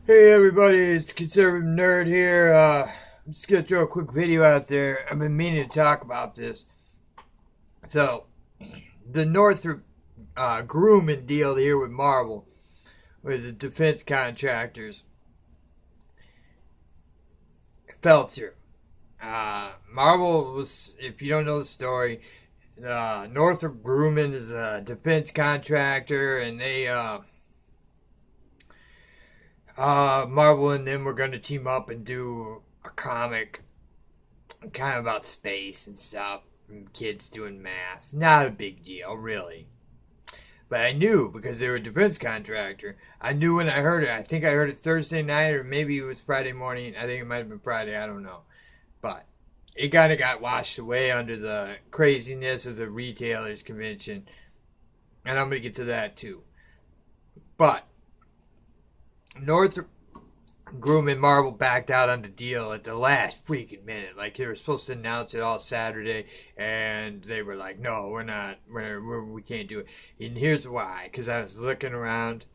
Hey everybody, it's Conservative Nerd here. I'm just gonna throw a quick video out there. I've been meaning to talk about this. So, the Northrop Grumman deal here with Marvel, with the defense contractors, fell through. Marvel was, if you don't know the story, Northrop Grumman is a defense contractor, and Marvel and them were going to team up and do a comic kind of about space and stuff. And kids doing math. Not a big deal, really. But I knew because they were a defense contractor. I knew when I heard it. I think I heard it Thursday night or maybe it was Friday morning. I think it might have been Friday. I don't know. But it kind of got washed away under the craziness of the retailers convention. And I'm going to get to that too. But Northrop Grumman Marvel backed out on the deal at the last freaking minute. Like, they were supposed to announce it all Saturday, and they were like, no, we're not. We can't do it. And here's why. Because I was looking around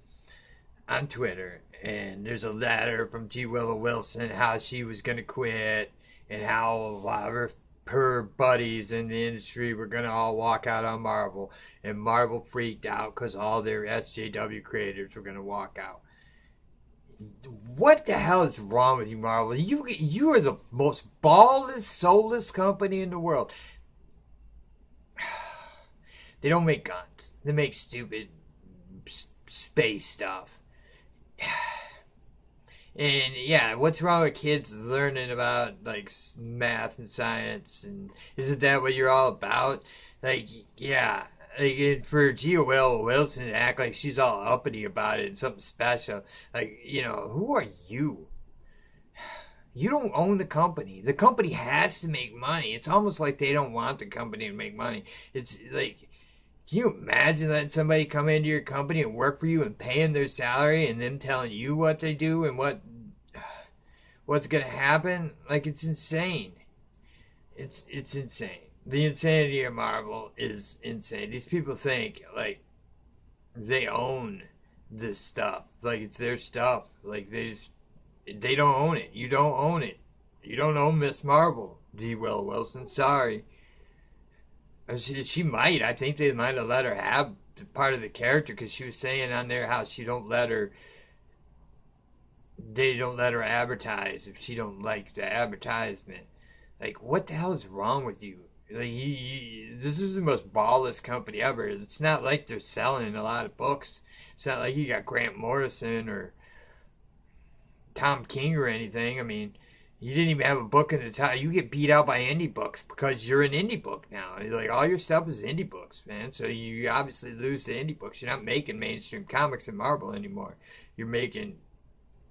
on Twitter, and there's a letter from G. Willow Wilson how she was going to quit, and how a lot of her buddies in the industry were going to all walk out on Marvel. And Marvel freaked out because all their SJW creators were going to walk out. What the hell is wrong with you, Marvel? You are the most ballless, soulless company in the world. They don't make guns. They make stupid space stuff. And yeah, what's wrong with kids learning about like math and science? And isn't that what you're all about? Like, yeah, like, for Gia Wilson to act like she's all uppity about it and something special, like, who are you? You don't own the company. The company has to make money. It's almost like they don't want the company to make money. It's like, can you imagine letting somebody come into your company and work for you and paying their salary and them telling you what they do and what's gonna happen? Like, it's insane. It's insane. The insanity of Marvel is insane. These people think like they own this stuff, like it's their stuff. Like they don't own it. You don't own it. You don't own Miss Marvel, G. Will Wilson. Sorry. She might. I think they might have let her have part of the character because she was saying on there how she don't let her. They don't let her advertise if she don't like the advertisement. Like, what the hell is wrong with you? Like, this is the most ballless company ever. It's not like they're selling a lot of books. It's not like you got Grant Morrison or Tom King or anything. I mean, you didn't even have a book in the title. You get beat out by indie books because you're an indie book now. Like, all your stuff is indie books, man. So you obviously lose to indie books. You're not making mainstream comics and Marvel anymore. You're making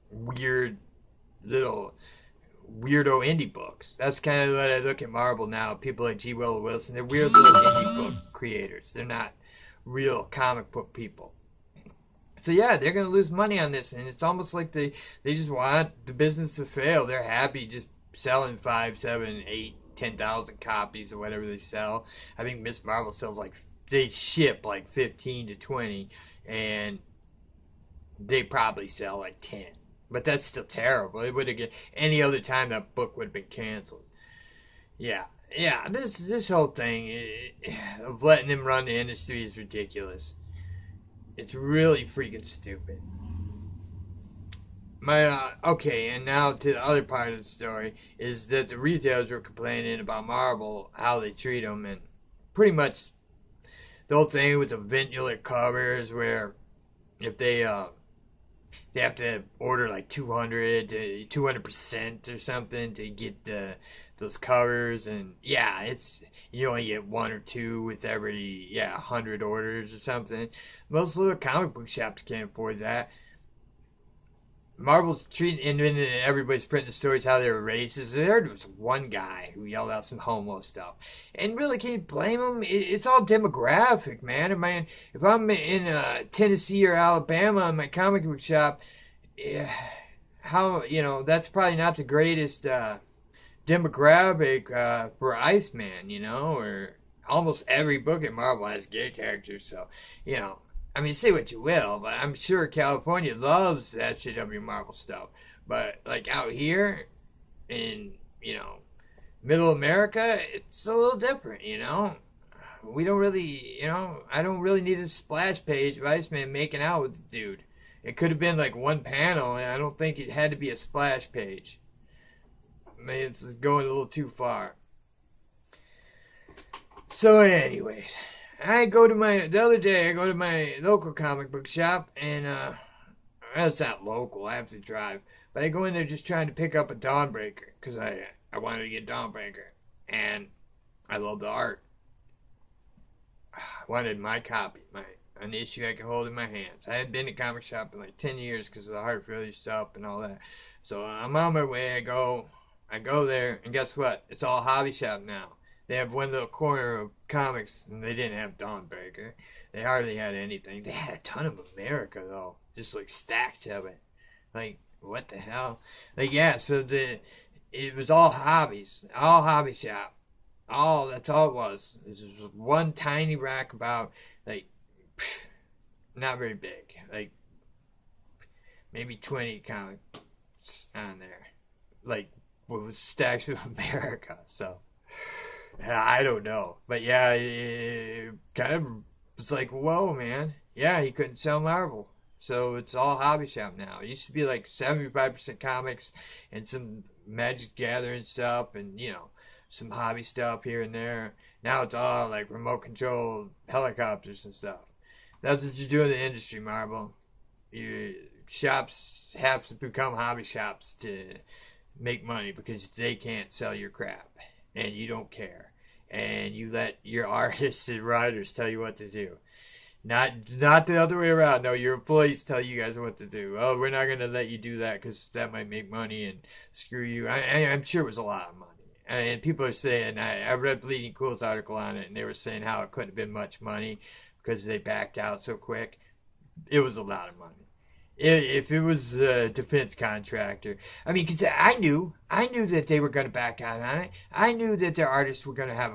weird little weirdo indie books. That's kind of what I look at Marvel now. People like G. Willow Wilson, they're weird little indie book creators. They're not real comic book people. So yeah, they're gonna lose money on this, and it's almost like they just want the business to fail. They're happy just selling 5, 7, 8, 10,000 copies or whatever they sell. I think Miss Marvel sells like they ship like 15 to 20, and they probably sell like 10. But that's still terrible. It would have get any other time that book would have been canceled. Yeah, yeah. This whole thing of letting them run the industry is ridiculous. It's really freaking stupid. Okay, and now to the other part of the story is that the retailers were complaining about Marvel, how they treat them, and pretty much the whole thing with the ventular covers, where if they have to order like 200 to 200% or something to get those covers, and yeah, it's you only get one or two with every 100 orders or something. Most little comic book shops can't afford that. Marvel's treating, and then everybody's printing the stories how they were racist. I heard there was one guy who yelled out some homo stuff, and really, can you blame him? It's all demographic, man. If I'm in Tennessee or Alabama in my comic book shop, how that's probably not the greatest demographic for Iceman, or almost every book in Marvel has gay characters, so I mean, say what you will, but I'm sure California loves that SJW Marvel stuff. But like out here in, middle America, it's a little different. We don't really, I don't really need a splash page of Iceman making out with the dude. It could have been like one panel, and I don't think it had to be a splash page. I mean, it's going a little too far. So, anyways, the other day, I go to my local comic book shop, and, well, it's not local, I have to drive. But I go in there just trying to pick up a Dawnbreaker, because I wanted to get Dawnbreaker. And I love the art. I wanted my copy, an issue I could hold in my hands. I hadn't been to comic shop in like 10 years because of the heart failure stuff and all that. So I'm on my way. I go there, and guess what? It's all hobby shop now. They have one little corner of comics, and they didn't have Dawnbreaker. They hardly had anything. They had a ton of America though, just like stacks of it. Like, what the hell? Like, yeah. So it was all hobbies, all hobby shop. That's all it was. It was one tiny rack about, like, not very big. Like, maybe 20 comics on there. Like, with stacks of America. So, I don't know. But yeah, it kind of was like, whoa, man. Yeah, he couldn't sell Marvel. So it's all hobby shop now. It used to be like 75% comics and some Magic Gathering stuff and, some hobby stuff here and there. Now it's all like remote control helicopters and stuff. That's what you do in the industry, Marvel. Shops have to become hobby shops to make money because they can't sell your crap and you don't care. And you let your artists and writers tell you what to do. Not the other way around. No, your employees tell you guys what to do. Oh, we're not going to let you do that because that might make money and screw you. I'm sure it was a lot of money. And people are saying, I read Bleeding Cool's article on it, and they were saying how it couldn't have been much money because they backed out so quick. It was a lot of money. If it was a defense contractor, I mean, because I knew that they were going to back out on it. I knew that their artists were going to have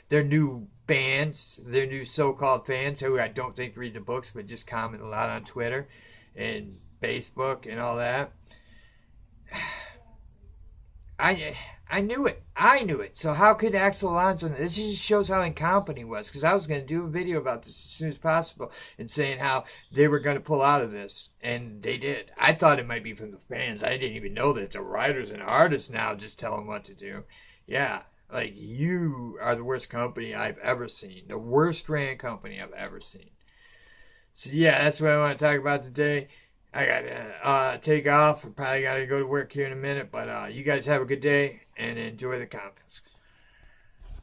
their new fans, their new so-called fans, who I don't think read the books, but just comment a lot on Twitter and Facebook and all that. I knew it. I knew it. So how could Axel Alonso... This just shows how incompetent he was, because I was going to do a video about this as soon as possible and saying how they were going to pull out of this, and they did. I thought it might be from the fans. I didn't even know that the writers and artists now just tell them what to do. Yeah, like, you are the worst company I've ever seen. The worst ran company I've ever seen. So yeah, that's what I want to talk about today. I gotta take off. I probably gotta go to work here in a minute, but you guys have a good day and enjoy the comics.